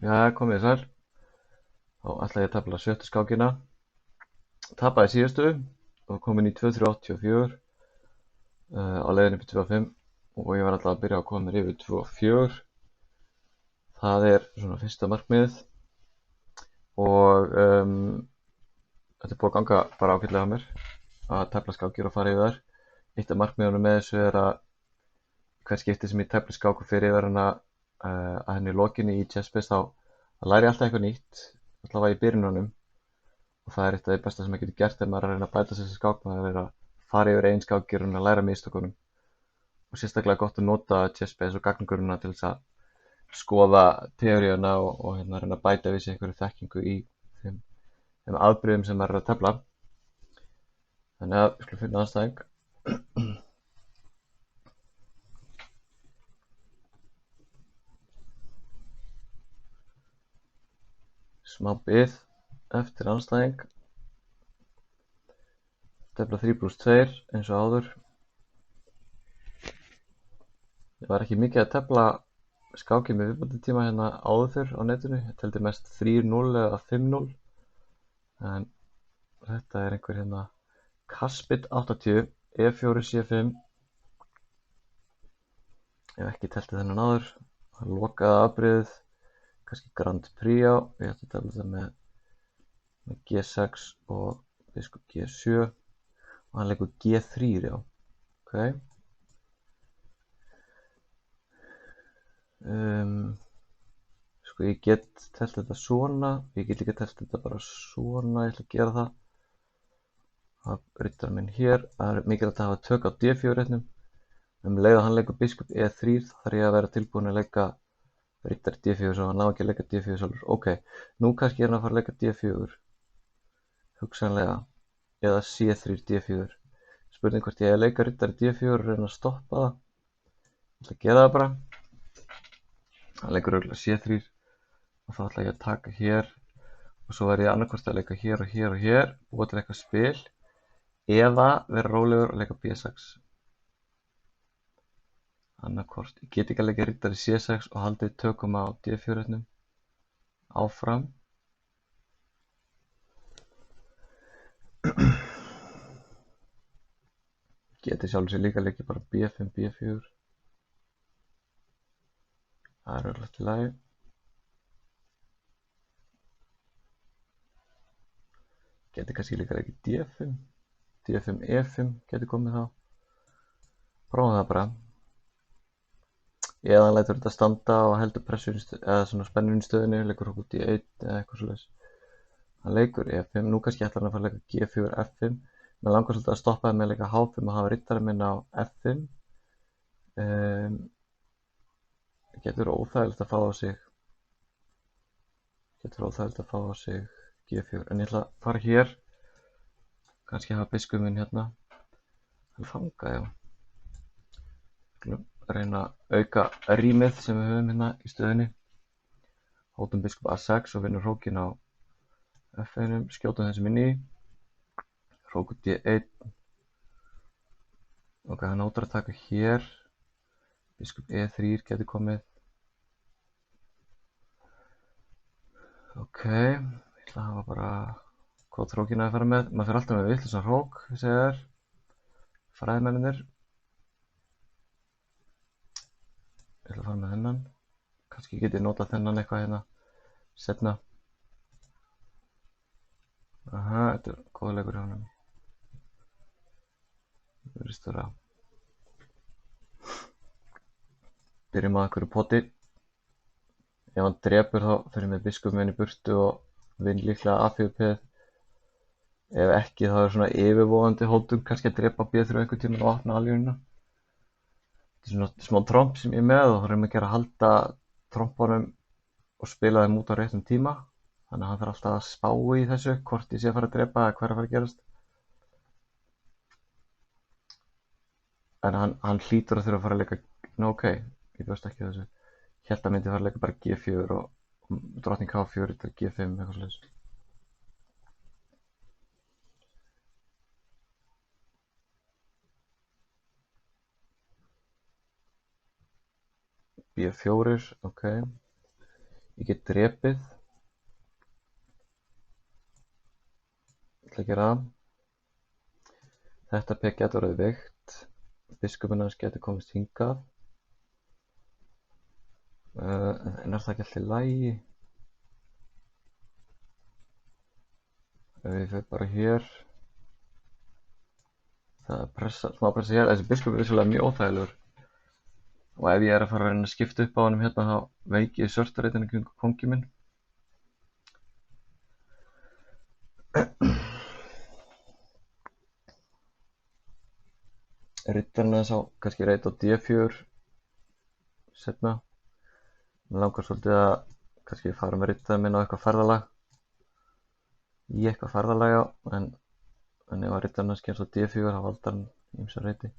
Já, komið þið sæl. Þá ætla ég að tefla sjöttu skákina. Tapaði síðustu og komin í 2-3-84 á leiðinni upp í 2-5 og ég var alltaf að byrja að koma mér yfir 2-4. Það er svona fyrsta markmiðið og þetta er búið að ganga bara ágætlega á mér að tefla skákir og fara yfir þær. Eitt af markmiðunum með þessu er að hvert skipti sem ég tefli skák og fyrir yfir hana að henni lokinni í chessbase þá læri ég alltaf eitthvað nýtt, allavega í byrjununum. Og það er eitt af því besta sem maður getur gert þegar maður er að reyna að bæta sér sem skákmaður er að fara yfir eigin skákir og læra mistökunum. Og sérstaklega gott að nota chessbase og gagnagrunnina til þess að skoða teóríuna og reyna að bæta við sér einhverju þekkingu í þeim afbrigðum sem maður er að tefla. Þannig að við skulum finna andstæðing. Smá bið eftir andstæðing. Tefla 3+2 eins og áður. Ég var ekki mikið að tefla skákið með viðbótartíma hérna áður fyrr á netinu. Ég teldi mest 3-0 eða 5-0. En þetta er einhver hérna Caspit 80, E4, C5. Ég hef ekki telti þennan áður. Það lokaði afbrigðið, kannski Grand Prix á. Ég ætti að tefla þetta með G6 og biskup G7 og hann leikur G3, já. Ok. Sko ég get telt þetta svona, ég get líka telt þetta bara svona, ég ætla að gera það. Það er rittarinn minn hér, það er mikilvægt að hafa tök á D4 réttnum. Leið að hann leikur biskup E3 þá þarf ég að vera tilbúin að leika rittar D4 svo hann ná ekki að leika D4 sjálfur. Ok, nú kannski er hann að fara að leika D4, hugsanlega, eða C3 D4. Spurning hvort ég að leika rittar D4 og reyna að stoppa það. Ég ætla að gera það bara. Hann leikur örugglega C3 og þá ætla ég að taka hér og svo verð ég annarkvort að leika hér og hér og hér, búa til eitthvað spil eða vera rólegur og leika B6. Annarkvort, ég get ekki að leika riddari C6 og haldið tökum á D4-num áfram. Geti sjálfur sér líka leikið bara B5, B4. Það er örugglega í lagi. Geti kannski líka leikið D5, D5, E5 geti komið þá. Prófum það bara. Eða hann lætur þetta standa og heldur pressun eða svona spennun í stöðunni, leikur okkur D1 eða eitthvað svoleiðis. Hann leikur E5, nú kannski ætlar hann að fara að leika G4, F5. Mér langar svolítið að stoppa það með að leika H5 og hafa rittarinn minn á F5. Getur óþægilegt að fá á sig G4, en ég ætla að fara hér, kannski hafa biskupinn minn hérna, hann fanga, já. Skulum reyna að auka rýmið sem við höfum hérna í stöðunni. Hótum biskup A6 og vinnum hrókin á F1, skjótum þessum inn í, hrókur D1. Ok, hann hótar að taka hér, biskup E3 getur komið. Ok, ég ætla að hafa bara hvað hrókina að fara með. Maður fyrir alltaf með vitlausan hrók, segja þér, fræðimenninir. Ég ætla að fara með þennan. Kannski get ég notað þennan eitthvað hérna setna. Aha, þetta er góð leikur hjá honum. Það virðist vera. Byrjum á einhverju poti. Ef hann drepur þá fyrir með biskupinn minn í burtu og vinn líklega A4-peð. Ef ekki þá er svona yfirvofandi hótun kannski að drepa B3 einhvern tímann og opna algjörnina. Þetta er svona smá tromp sem ég er með og þá reynum ekki að halda trompunum og spila þeim út á réttum tíma. Þannig að hann þarf alltaf að spá í þessu, hvort ég sé að fara að drepa eða hvað er að fara að gerast. En hann hlýtur að þurfa að fara að leika, ok, ég bjóst ekki þessu. Ég held að myndi fara að leika bara G4 og drottning H4 til G5 eitthvað svoleiðis. B4, ok. Ég get drepið. Ég ætla að gera það. Þetta pek getur orðið veikt. Biskupinn hans getur komist hingað. En er það ekki alltaf í lagi? Ef ég fer bara hér. Það er smá pressa hér. Þessi biskup er vissulega mjög óþægilegur. Og ef ég er að fara að reyna að skipta upp á honum hérna þá veiki ég svörtareitinu kring kongi minn. Rittarinn aðeins á kannski reit á D4 setna. Mér langar svolítið að kannski fara með rittarinn minn á eitthvað ferðalag. Í eitthvað ferðalag já, en ef að rittarinn hans kemst á D4 þá valdar hann ýmsa reiti.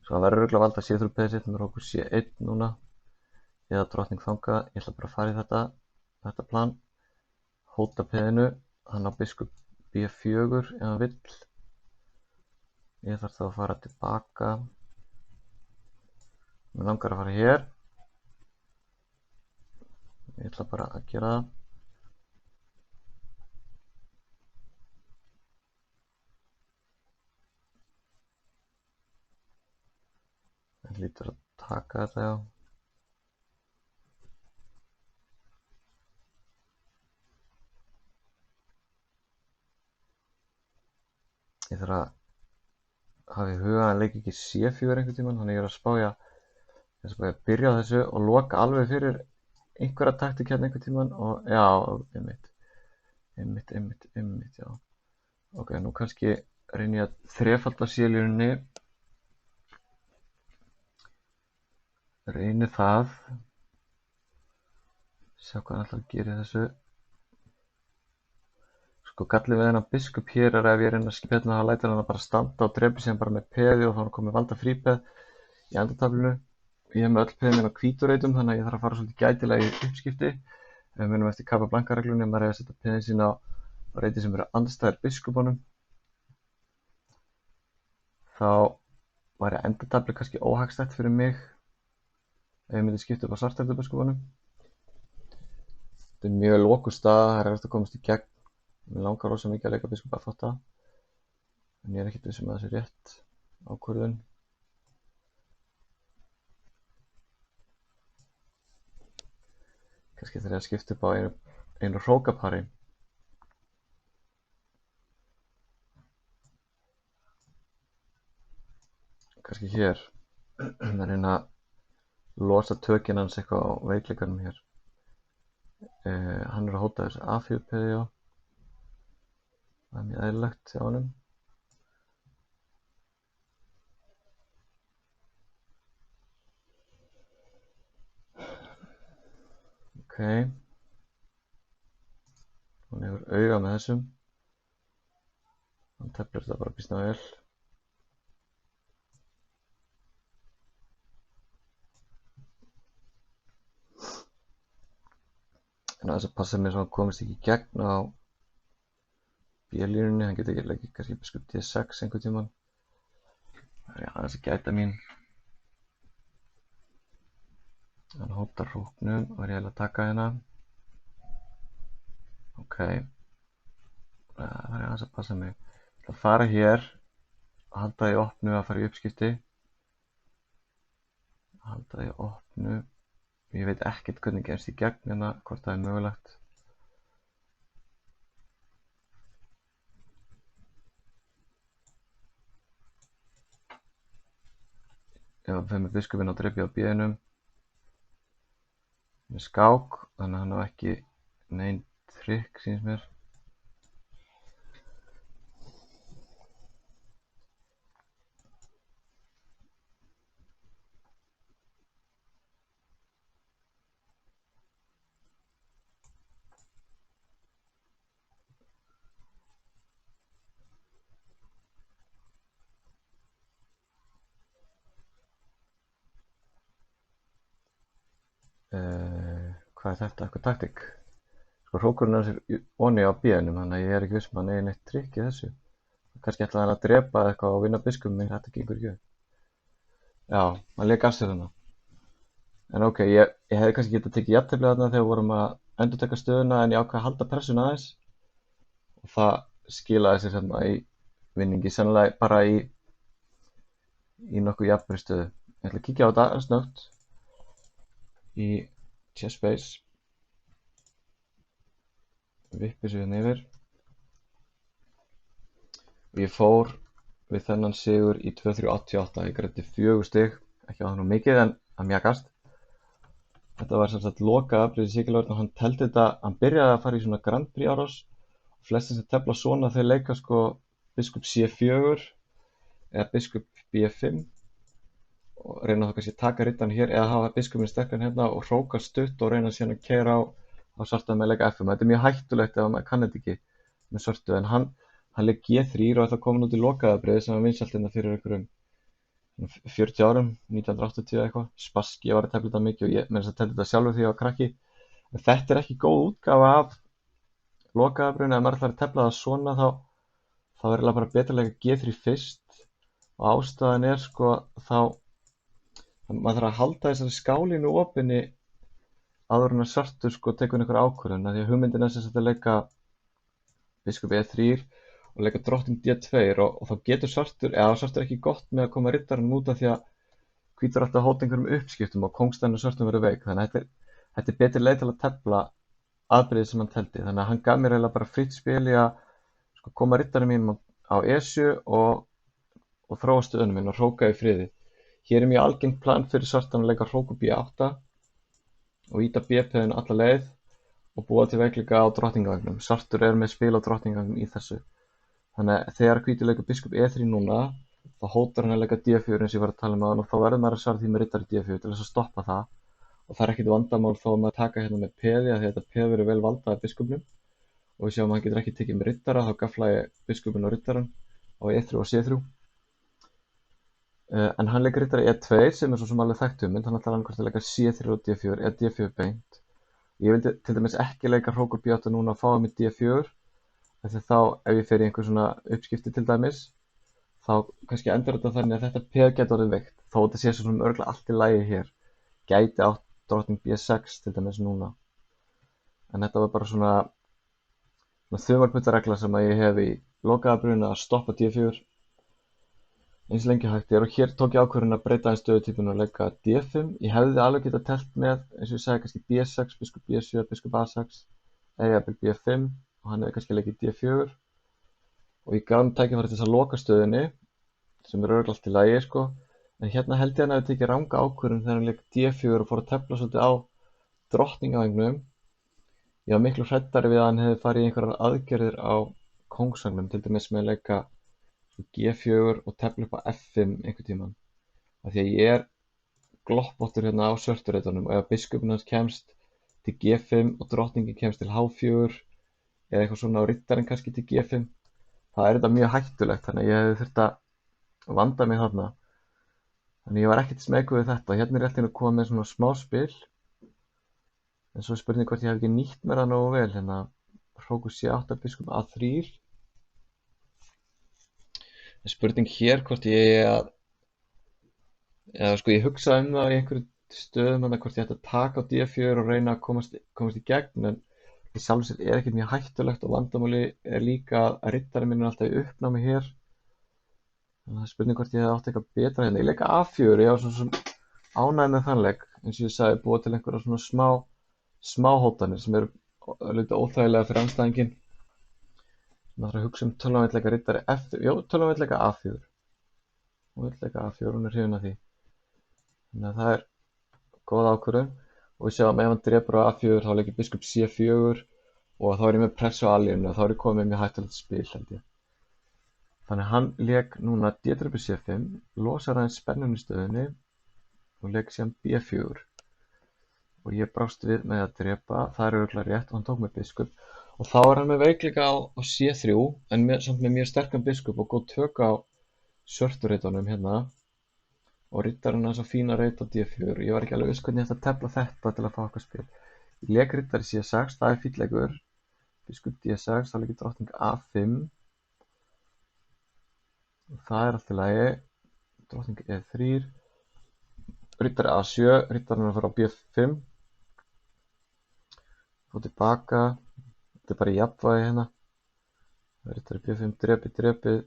Svo hann verður örugglega að valda C3 sitt með okkur C1 núna. Eða drottning fanga. Ég ætla bara að fara í þetta plan. Hóta peðinu. Hann á biskup B4 ef hann vill. Ég þarf þá að fara tilbaka. Mér langar að fara hér. Ég ætla bara að gera það. Ég lítur að taka þetta já. Ég þarf að hafa í huga að hann leiki ekki C4 einhvern tímann, þannig ég er að spája að byrja á þessu og loka alveg fyrir einhverja taktík hérna einhvern tímann og já, einmitt, já. Ok, nú kannski reyni ég að þrefalda C-línunni. Reyni það. Sjá hvað hann alltaf gerir þessu. Sko gallið við þennan biskup hér er ef ég reyna að skipa hérna þá lætur hann að bara standa og drepi síðan bara með peði og þá er hann komið valda frípeð í endataflinu. Ég hef með öll peðin á hvítureitum þannig að ég þarf að fara svolítið gætilega í uppskipti. Ef við munum eftir Capablanca-reglunni maður er að setja peðin sína á reiti sem eru andstæðir biskupunum. Þá væri endatafli kannski óhagstætt fyrir mig ef ég myndi skipta upp á svartæftu biskupunum. Þetta er mjög lokuð staða, það er eftir að komast í gegn. Mér langar rosa mikið að leika biskup F8 en ég er ekkert viss um að það sé rétt ákvörðun. Kannski þarf ég að skipta upp á einu hrókapari. Kannski hér. Að reyna að losa tökin hans eitthvað á veikleikanum hér. Hann er að hóta þessu A4 peði já. Það er mjög eðlilegt hjá honum. Ok. Hann hefur auga með þessum. Hann teflir þetta bara býsna vel. En aðeins að passa mér svo hann komist ekki í gegn á B-línunni, hann getur ekki leikið kannski biskup D6 einhvern tímann. Það er aðeins að gæta mín. Hann hótar hróknum, var ég að taka hérna. Ok. Það er aðeins að passa mig. Ég ætla að fara hér, halda í opnu að fara í uppskipti. Halda í opnu. Ég veit ekkert hvernig gerst í gegn hérna, hvort það er mögulegt. Ef hann fer með biskupinn á drepi á B-num með skák, þannig að hann á ekki neinn trikk sýnist mér. Hvað er þetta? Eitthvað taktík? Sko hrókurinn hans er onni á B-num þannig að ég er ekki viss um að hann eigi neitt trikk í þessu. Kannski ætlaði hann að drepa eitthvað og vinna biskupinn, þetta gengur ekki upp. Já, hann lék af sér þarna. En ok, ég hefði kannski getað tekið jafntefli þarna þegar við vorum að endurtaka stöðuna en ég ákvað að halda pressuna aðeins og það skilaði sér hérna í vinningi, sennilega bara í nokkuð jafnri stöðu. Ég ætla að kíkja á þetta snögt í chess base, vippi sér hérna yfir og ég fór við þennan sigur í 2-3-88. Ég græddi 4 stig, ekki á það nú mikið en að mjakast. Þetta var sem sagt loka afbrigði Sigurlaurn og hann teldi þetta, hann byrjaði að fara í svona Grand Prix árás. Flestir sem tefla svona þeir leika sko biskup C4 eða biskup B5 og reyna þá kannski að taka rittan hér eða hafa biskupin sterkan hérna og hróka stutt og reyna síðan að keyra á svarta með að leika F5. Þetta er mjög hættulegt ef maður kann þetta ekki með svörtu, en hann leik G3 og ætla að koma út í lokaafbrigði sem var vinsælt hérna fyrir einhverjum 40 árum, 1980 eitthvað. Spassky var að tefla þetta mikið og ég meira þess að tefla þetta sjálfur því ég var krakki. En þetta er ekki góð útgáfa af lokaafbrigðinu. Ef maður ætlar að tefla það svona þá er eiginlega bara betra að leika G3 fyrst og ástæðan er sko maður þarf að halda þessari skálinu opinni áður en að svartur sko tekur einhver ákvörðun, því að hugmyndin er sem sagt að leika biskup E3 og leika drottning D2 og þá getur svartur ekki gott með að koma riddarann út af því að hvítur alltaf að hóta einhverjum uppskiptum og kóngstæðan og svartum verður veik, þannig að þetta er betri leið til að tefla afbrigðið sem hann teldi, þannig að hann gaf mér eiginlega bara fritt spil í að sko koma riddarann mínum á E7 og þróa stöðunum minn og hróka í friði. Hér er mjög algengt plan fyrir svartan að leika hrók og B8 og íta B-peðinu alla leið og búa til veikleika á drottningavagnum. Svartur er með spil á drottningavagnum í þessu. Þannig að þegar hvítur leikur biskup E3 núna, þá hótar hann að leika D4 eins og ég var að tala um áðan og þá verður maður að svara því með riddari D4 til þess að stoppa það. Og það er ekkert vandamál þó að maður taka hérna með peði, af því að þetta peð verður vel valdað af biskupnum. Og við sjáum að hann getur ekki tekið með riddara, þá gafla ég biskupin og riddaran á E3 og C3. En hann leikur riddari E2 sem er svo sem alveg þekkt hugmynd, hann ætlar annað hvort að leika C3 og D4 eða D4 beint. Ég vildi til dæmis ekki leika hrók og B8 núna að fá með D4, þegar þá ef ég fer í einhver svona uppskipti til dæmis, þá kannski endur þetta þannig að þetta peð getur orðið veikt, þó þetta sé svona örgulega allt í lagi hér. Gæti átt drottning B6 til dæmis núna. En þetta var bara svona þumalputtaregla sem að ég hef í lokaafbrigðinu að stoppa D4 eins lengi hægt er, og hér tók ég ákvörðun að breyta aðeins stöðutypinu og leika D5. Ég hefði alveg getað telt með, eins og ég sagði, kannski B6, biskup B7, biskup A6 eða jafnvel B5 og hann hefði kannski leikið D4 og ég gaf hann tækifæri til þess að loka stöðunni sem er örugglega allt í lagi sko, en hérna held ég hann hafi tekið ranga ákvörðun þegar hann leik D4 og fór að tefla svolítið á drottningavangnum. Ég var miklu hræddari við að hann hefði farið í einhverjar aðgerðir á kóngsvagnum, til dæmis með að leika G4 og tefla upp á F5 einhvern tímann, af því að ég er gloppóttur hérna á svörtureitunum og ef biskupinn hans kemst til G5 og drottningin kemst til H4 eða eitthvað svona og riddarinn kannski til G5, þá er þetta mjög hættulegt, þannig að ég hefði þurft að vanda mig þarna. Þannig ég var ekkert smeykur við þetta. Hérna er ég alltaf að koma með svona smá spil, en svo er spurning hvort ég hef ekki nýtt mér það nógu vel. Hérna hrókur C8 biskup A3. Spurning hér hvort ég sko ég hugsaði það í einhverju stöðum hvort ég ætti að taka á D4 og reyna að komast í gegn, en í sjálfu sér er ekkert mjög hættulegt og vandamáli er líka að riddarinn minn er alltaf í uppnámi hér. Þannig að það er spurning hvort ég hefði átt eitthvað betra hérna. Ég leika A4, ég var svona ánægð með þann leik, eins og ég sagði, búa til einhverja svona smá hótanir sem eru lítið óþægilega fyrir andstæðinginn. Maður þarf að hugsa tölvan vill leika riddari F4, tölvan vill leika A4. Hún vill leika A4, hún er hrifin af því. Þannig að það er góð ákvörðun. Og við sjáum ef hann drepur á A4 þá leikir biskup C4 og þá er ég með pressu á alíunni og þá er ég komið með mjög hættulegt spil held ég. Þannig að hann leik núna D-drepur C5, losar aðeins spennunni í stöðunni og leik síðan B4. Og ég brást við með að drepa, það er örugglega rétt og hann tók með biskup. Og þá er hann með veikleika á C3 en samt með mjög sterkan biskup og góð tök á svörtureitunum hérna. Og riddarinn hans á fína reit á D4. Ég var ekki alveg viss hvernig ég ætti að tefla þetta til að fá okkar spil. Ég leik riddari C6, það er fínn leikur. Biskup D6, þá leikir drottning A5. Og það er allt í lagi. Drottning E3. riddari A7, riddarinn að fara á B5, fór tilbaka, þetta bara í jafnvægi hérna, riddari B5, drepið,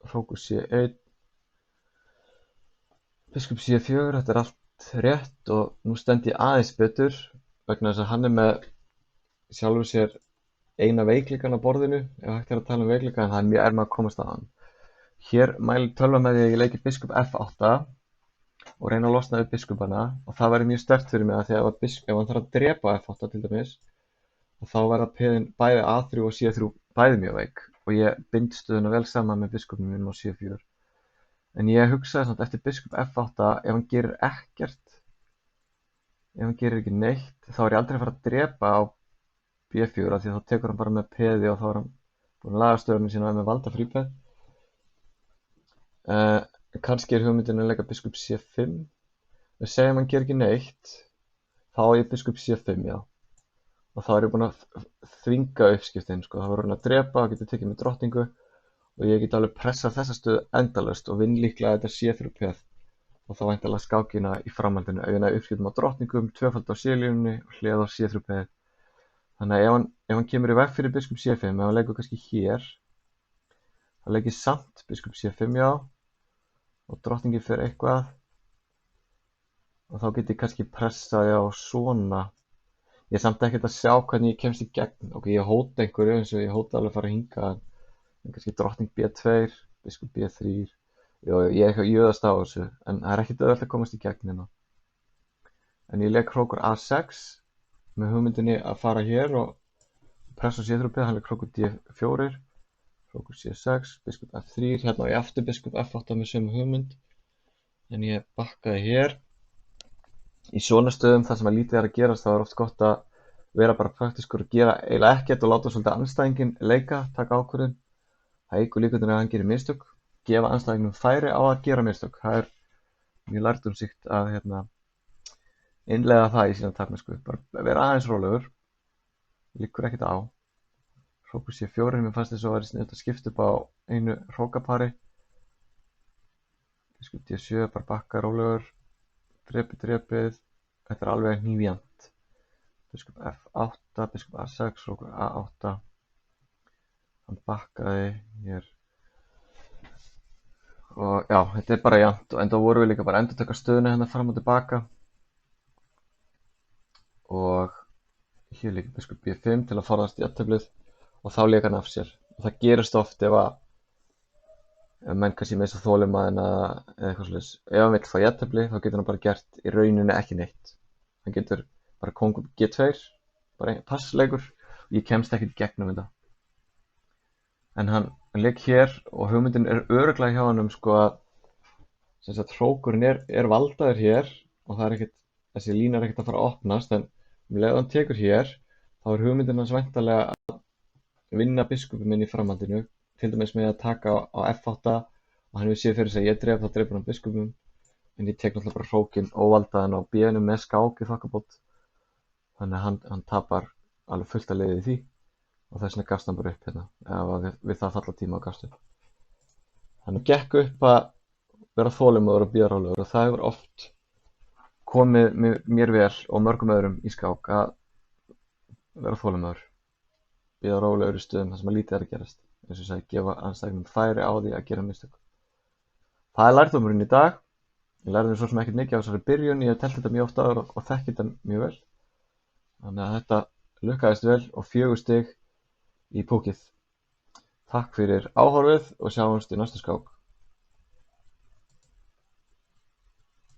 hrókur C1, biskup C4, þetta allt rétt og nú stend ég aðeins betur vegna þess að hann með sjálfur sér eina veikleikan á borðinu, ef hægt að tala veikleika, en það mjög mjög að komast að hann. Hér mælir tölva með því að ég leiki biskup F8 og reyna að losna við biskupana og það væri mjög sterkt fyrir mig að því að ef hann þarf að drepa F8 til dæmis og þá verða peðin bæði A3 og C3 bæði mjög veik og ég bind stöðuna vel saman með biskupnum minn á C4. En ég hugsaði samt eftir biskup F8 ef hann gerir ekki neitt þá ég aldrei að fara að drepa á B4 af því þá tekur hann bara með peði og þá hann búin að laga stöðunum sína með valda frípeð. Kannski hugmyndin að leika biskup C5. Við segjum hann gerir ekki neitt, þá á ég biskup C5, já. Og þá ég búinn að þvinga uppskiptin, sko. Það var hann að drepa, þá getur tekið með drottningu og ég get alveg pressað þessa stöðu endalaust og vinn líklega þetta C3 peð. Og þá væntanlega skákina í framhaldinu ef ég næ uppskiptum á drottningum, tvöfald á C-línunni og hlið á C3 peð. Þannig að ef hann kemur í veg fyrir biskup C5, ef hann leikur kannski hér, þá leik ég samt biskup C5, já. Og drottningin fyrir eitthvað og þá get ég kannski pressaði á svona. Ég er samt ekkert að sjá hvernig ég kemst í gegn. Ok, ég hóta einhverju eins og ég hóta alveg að fara að hinga en kannski drottning B2, biskup B3. Jó, ég er eitthvað jöðast á þessu en það er ekkert auðvelt að komast í gegn hérna. En ég leik hrókur A6 með hugmyndinni að fara hér og pressa C3, hann leik hrókur D4. Hrókur C6, biskup F3, hérna á ég aftur biskup F8 með sömu hugmynd. En ég bakkaði hér. Í svona stöðum þar sem að lítið að gerast þá oft gott að vera bara praktískur og gera eiginlega ekkert og láta svolítið anstæðinginn leika, taka ákvörðun. Það eykur líkurnar að hann gerir mistök, gefa anstæðingnum færi á að gera mistök. Það mjög lærdómsríkt að innleiða það í sína takmæsku. Bara vera aðeins rólegur, liggur ekkert á. Hrókur C4, mér fannst þess að vera sniðugt að skipta upp á einu hrókapari. Biskup D7, bara bakka rólegur. Drepið. Þetta er alveg hnífjant. Biskup F8, biskup A6, hrókur A8. Hann bakkaði hér. Og já, þetta er bara jant og enda voru við líka bara endur taka stöðuna hérna fram og tilbaka. Og hér líka biskup B5 til að forðast í jafnteflið. Og þá leika hann af sér. Og það gerist oft ef menn kannski missa þolinmæðina eða eitthvað svoleiðis. Ef hann vill fá jafntefli þá getur hann bara gert í rauninni ekki neitt. Hann getur bara kóngur G2, bara passleikur og ég kemst ekkert í gegnum þetta. En hann leik hér og hugmyndin er örugglega hjá honum sko að hrókurinn er valdaður hér og það er ekkert, þessi lína er ekkert að fara að opnast en leið hann tekur hér þá er hugmyndin hans væntanlega vinna biskupinn minn í framhaldinu, til dæmis með að taka á F8 og hann hefur séð fyrir sig að ég dref, þá drefur hann biskupum en ég tek náttúrulega bara hrókinn óvaldaðan á B-inu með skák í þokkabót þannig að hann tapar alveg fullt að leiði því og þess vegna gafst hann bara upp hérna eða við það falla tíma á gafst upp. Þannig gekk upp að vera þolinmóður og bíða rólegur og það hefur oft komið mér vel og mörgum öðrum í skák að vera þolinmóður. Bíða rólegur í stöðum þar sem að lítið er að gerast. Eins og ég segi, gefa andstæðingnum færi á því að gera mistök. Það er lærdómurinn í dag. Ég lærði svo sem ekkert mikið á þessari byrjun. Ég hef telt þetta mjög oft áður og þekki þetta mjög vel. Þannig að þetta lukkaðist vel og 4 stig í pókið. Takk fyrir áhorfið og sjáumst í næstu skák.